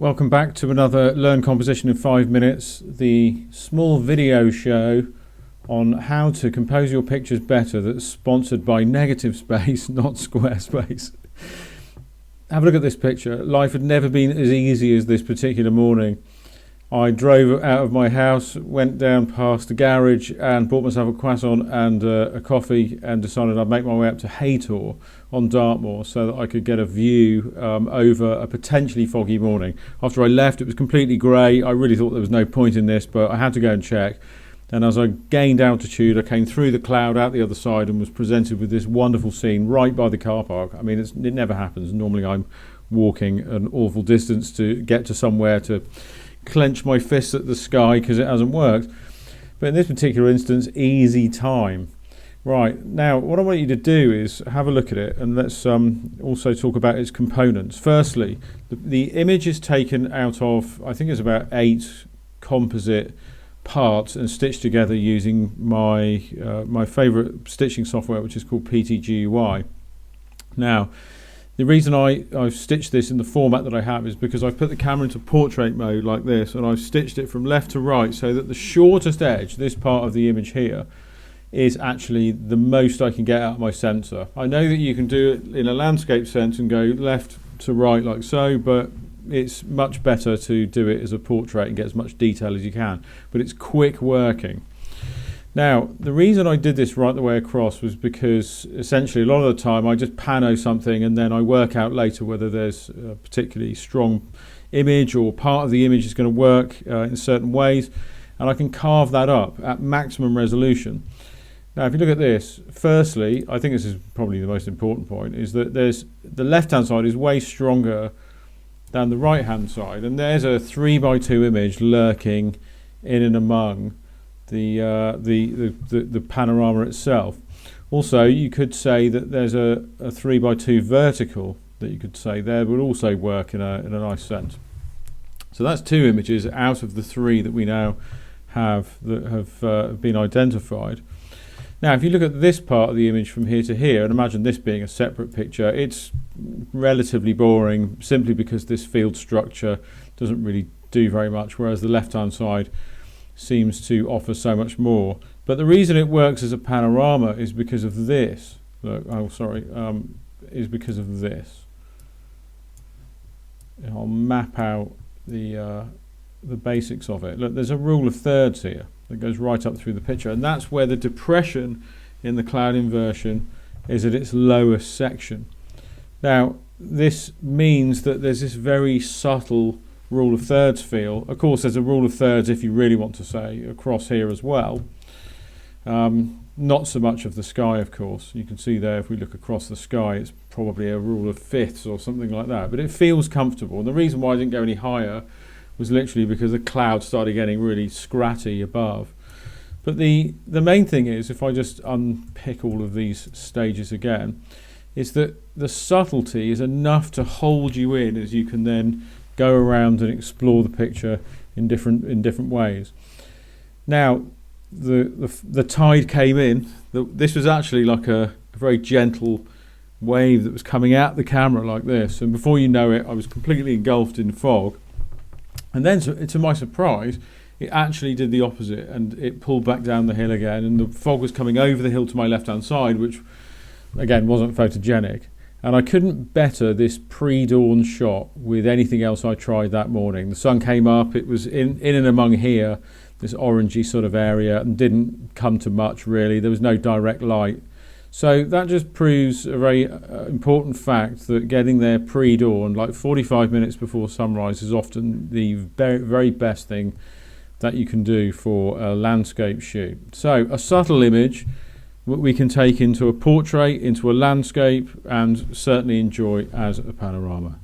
Welcome back to another Learn Composition in 5 minutes, the small video show on how to compose your pictures better that's sponsored by Negative Space, not Squarespace. Have a look at this picture. Life had never been as easy as this particular morning. I drove out of my house, went down past the garage and bought myself a croissant and a coffee and decided I'd make my way up to Haytor on Dartmoor so that I could get a view over a potentially foggy morning. After I left, it was completely grey. I really thought there was no point in this, but I had to go and check. And as I gained altitude, I came through the cloud out the other side and was presented with this wonderful scene right by the car park. I mean, it never happens. Normally I'm walking an awful distance to get to somewhere to clench my fists at the sky because it hasn't worked. But in this particular instance, easy time. Right, now what I want you to do is have a look at it, and let's also talk about its components. Firstly, the image is taken out of, I think it's about 8 composite parts and stitched together using my my favourite stitching software, which is called PTGUI. Now, the reason I've stitched this in the format that I have is because I've put the camera into portrait mode like this, and I've stitched it from left to right so that the shortest edge, this part of the image here, is actually the most I can get out of my sensor. I know that you can do it in a landscape sense and go left to right like so, but it's much better to do it as a portrait and get as much detail as you can. But it's quick working. Now, the reason I did this right the way across was because essentially a lot of the time I just pano something and then I work out later whether there's a particularly strong image or part of the image is going to work in certain ways, and I can carve that up at maximum resolution. Now, if you look at this, firstly, I think this is probably the most important point, is that the left-hand side is way stronger than the right-hand side, and there's a 3x2 image lurking in and among the panorama itself. Also, you could say that there's a 3x2 vertical that you could say there would also work in a nice sense. So that's 2 images out of the 3 that we now have that have been identified. Now, if you look at this part of the image from here to here, and imagine this being a separate picture, it's relatively boring simply because this field structure doesn't really do very much, whereas the left-hand side seems to offer so much more. But the reason it works as a panorama is because of this. Look, is because of this. I'll map out the basics of it. Look, there's a rule of thirds here that goes right up through the picture, and that's where the depression in the cloud inversion is at its lowest section. Now, this means that there's this very subtle rule of thirds feel. Of course, there's a rule of thirds, if you really want to say, across here as well. Not so much of the sky, of course. You can see there, if we look across the sky, it's probably a rule of fifths or something like that. But it feels comfortable. And the reason why I didn't go any higher was literally because the clouds started getting really scratty above. But the main thing is, if I just unpick all of these stages again, is that the subtlety is enough to hold you in as you can then go around and explore the picture in different ways. Now, the tide came in. This was actually like a very gentle wave that was coming out the camera like this, and before you know it, I was completely engulfed in fog. And then, to my surprise, it actually did the opposite, and it pulled back down the hill again, and the fog was coming over the hill to my left-hand side, which, again, wasn't photogenic. And I couldn't better this pre-dawn shot with anything else I tried that morning. The sun came up, it was in and among here, this orangey sort of area, and didn't come to much, really. There was no direct light. So that just proves a very important fact that getting there pre-dawn, like 45 minutes before sunrise, is often the very, very best thing that you can do for a landscape shoot. So a subtle image we can take into a portrait, into a landscape, and certainly enjoy as a panorama.